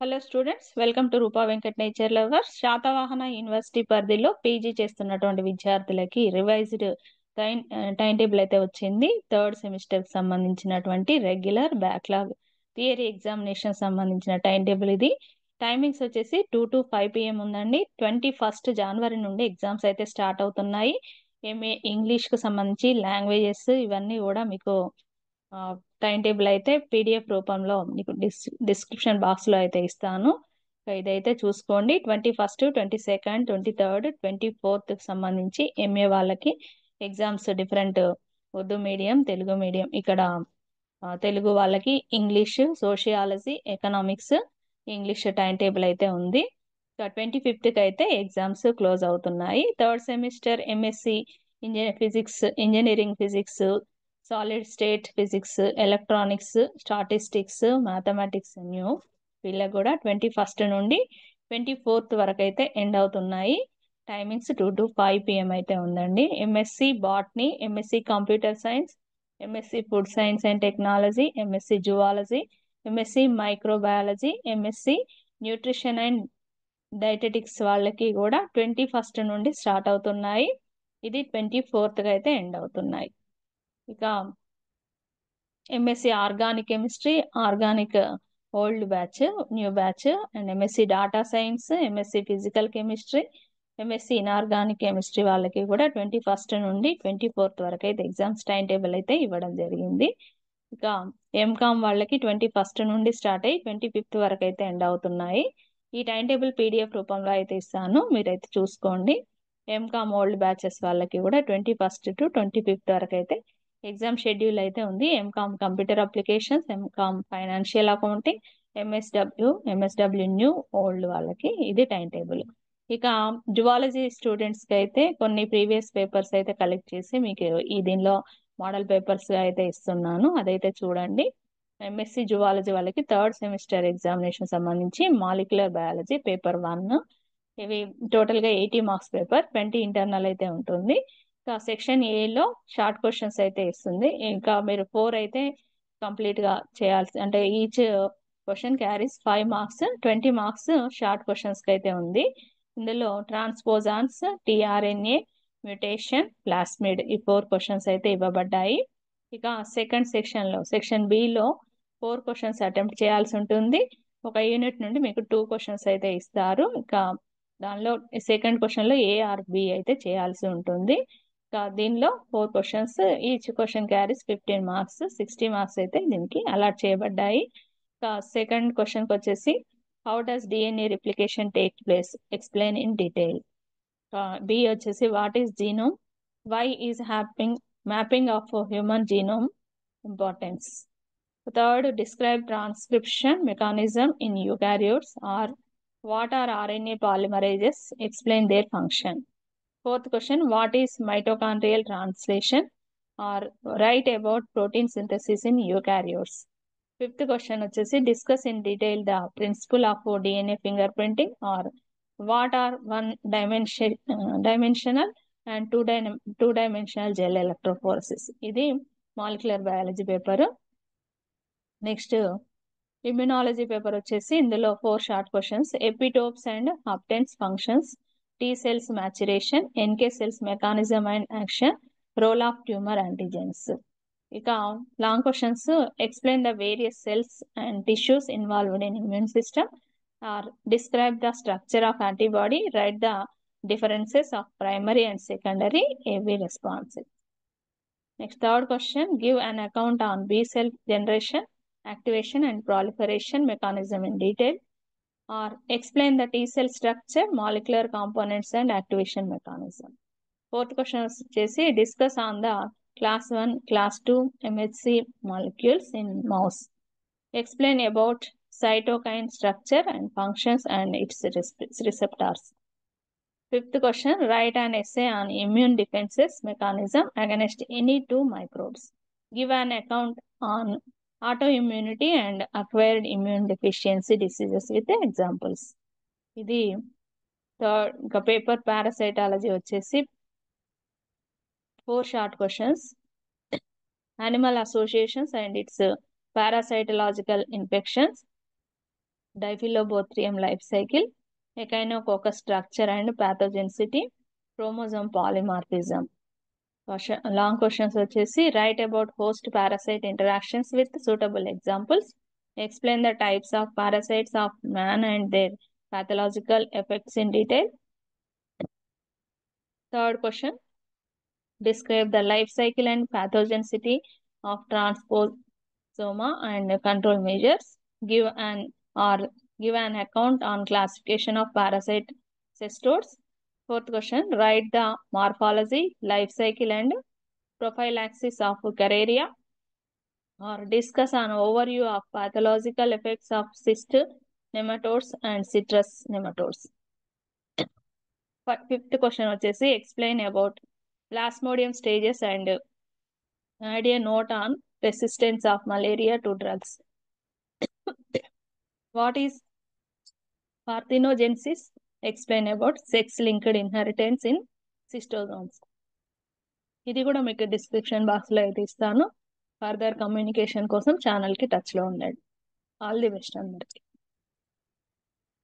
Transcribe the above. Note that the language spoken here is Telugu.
Hello students, welcome to Rupa Venkat nature lovers. Satavahana university పరిధిలో పీజీ చేస్తున్నటువంటి విద్యార్థులకి రివైజ్డ్ టైం టేబుల్ అయితే వచ్చింది. థర్డ్ సెమిస్టర్ సంబంధించినటువంటి రెగ్యులర్ బ్యాక్లాగ్ థియరీ ఎగ్జామినేషన్ సంబంధించిన టైం టేబుల్ ఇది. టైమింగ్స్ వచ్చేసి 2 to 5 PM ఉందండి. 21st January నుండి ఎగ్జామ్స్ అయితే స్టార్ట్ అవుతున్నాయి. ఎంఏ ఇంగ్లీష్ కు సంబంధించి లాంగ్వేజెస్ ఇవన్నీ కూడా మీకు టైం టేబుల్ అయితే పీడిఎఫ్ రూపంలో మీకు డిస్క్రిప్షన్ బాక్స్ లో అయితే ఇస్తాను. ఇదైతే చూసుకోండి. 21st, 22nd, 23rd, 24th సంబంధించి ఎంఏ వాళ్ళకి exams different Urdu medium, Telugu medium. ఇక్కడ తెలుగు వాళ్ళకి English, sociology, economics, English time table అయితే ఉంది. 25th అయితే ఎగ్జామ్స్ క్లోజ్ అవుతున్నాయి. Third semester MSc engineering physics, solid state physics, electronics, statistics, mathematics new వీళ్ళకి కూడా 21st నుండి 24th వరకు అయితే ఎండ్ అవుతున్నాయి. టైమింగ్స్ 2 to 5 PM అయితే ఉందండి. MSc botany, MSc computer science, MSc food science and technology, MSc zoology, MSc microbiology, MSc nutrition and dietetics వాళ్ళకి కూడా 21st నుండి స్టార్ట్ అవుతున్నాయి. ఇది 24th అయితే ఎండ్ అవుతున్నాయి. ఇక MSc organic chemistry, organic old batch, new batch, and MSc data science, MSc physical chemistry, MSc inorganic chemistry వాళ్ళకి కూడా 21st నుండి 24th వరకు అయితే ఎగ్జామ్స్ టైం టేబుల్ అయితే ఇవ్వడం జరిగింది. ఇక ఎంకామ్ వాళ్ళకి 21st నుండి స్టార్ట్ అయ్యి 25th వరకు అయితే ఎండ్ అవుతున్నాయి. ఈ టైం టేబుల్ పీడిఎఫ్ రూపంలో అయితే ఇస్తాను, మీరైతే చూసుకోండి. ఎంకామ్ ఓల్డ్ బ్యాచెస్ వాళ్ళకి కూడా 21st to 25th వరకు అయితే ఎగ్జామ్ షెడ్యూల్ అయితే ఉంది. MCom computer applications, MCom financial accounting, MSW new old వాళ్ళకి ఇది టైం టేబుల్. ఇక జువాలజీ స్టూడెంట్స్ కి అయితే కొన్ని ప్రీవియస్ పేపర్స్ అయితే కలెక్ట్ చేసి మీకు ఈ దీనిలో మోడల్ పేపర్స్ అయితే ఇస్తున్నాను, అదైతే చూడండి. ఎంఎస్సి జువాలజీ వాళ్ళకి థర్డ్ సెమిస్టర్ ఎగ్జామినేషన్ సంబంధించి మాలిక్యులర్ బయాలజీ పేపర్ 1, ఇవి టోటల్ గా 80 మార్క్స్ పేపర్, 20 ఇంటర్నల్ అయితే ఉంటుంది. ఇంకా సెక్షన్ ఏలో షార్ట్ క్వశ్చన్స్ అయితే ఇస్తుంది. ఇంకా మీరు 4 అయితే కంప్లీట్ గా చేయాల్సి, అంటే each question carries 5 marks, 20 marks short questions కి అయితే ఉంది. ఇందులో ట్రాన్స్పోజాన్స్, టిఆర్ఎన్ఏ, మ్యూటేషన్, ప్లాస్మిడ్ ఈ 4 క్వశ్చన్స్ అయితే ఇవ్వబడ్డాయి. ఇక సెకండ్ సెక్షన్ లో, సెక్షన్ బి లో 4 క్వశ్చన్స్ అటెంప్ట్ చేయాల్సి ఉంటుంది. ఒక యూనిట్ నుండి మీకు 2 క్వశ్చన్స్ అయితే ఇస్తారు. ఇక దానిలో సెకండ్ క్వశ్చన్ లో ఏ ఆర్ బి అయితే చేయాల్సి ఉంటుంది. దీనిలో 4 questions, each question carries 15 marks, 60 marks అయితే దీనికి అలాట్ చేయబడ్డాయి. సెకండ్ క్వశ్చన్ కి వచ్చేసి how does DNA replication take place, explain in detail. B వచ్చేసి what is genome, why is mapping of human genome importance. Third, describe transcription mechanism in eukaryotes, or what are RNA polymerases, explain their function. Fourth question, what is mitochondrial translation, or write about protein synthesis in eukaryotes. Fifth question వచ్చేసి discuss in detail the principle of DNA fingerprinting, or what are dimensional and two dimensional gel electrophoresis. ఇది molecular biology paper. Next immunology paper వచ్చేసి ఇందులో 4 short questions, epitopes and haptens functions, T cells maturation, NK cells mechanism and action, role of tumour antigens. ఇక long questions, explain the various cells and tissues involved in immune system, or describe the structure of antibody, write the differences of primary and secondary ఏవి responsive. Next third question, give an account on B cell generation, activation and proliferation mechanism in detail, or explain the T cell structure, molecular components and activation mechanism. Fourth question వచ్చేసి discuss on the class 1, class 2 MHC molecules in mouse. Explain about cytokine structure and functions and its receptors. Fifth question, write an essay on immune defenses mechanism against any 2 microbes. Give an account on autoimmunity and acquired immune deficiency diseases with examples. ఇది ఇంకా పేపర్ పారాసైటాలజీ వచ్చేసి 4 short questions, animal associations and its parasitological infections, Diphyllobothrium life cycle, echinococcus structure and pathogenicity, chromosome polymorphism. Long questions వచ్చేసి write about host parasite interactions with suitable examples. Explain the types of parasites of man and their pathological effects in detail. Third question, describe the life cycle and pathogenicity of transposoma and control measures. Give an account on classification of parasite cestodes. Fourth question, write the morphology, life cycle and prophylaxis of Carrera, or discuss an overview of pathological effects of cyst nematodes and citrus nematodes. Fifth question వచ్చేసి explain about plasmodium stages and add a note on resistance of malaria to drugs. What is parthenogenesis? Explain about sex-linked inheritance in cystosomes. ఇది కూడా మీకు డిస్క్రిప్షన్ బాక్స్లో అయితే ఇస్తాను. ఫర్దర్ కమ్యూనికేషన్ కోసం ఛానల్కి టచ్లో ఉండండి. ఆల్ ది బెస్ట్ అందరికి.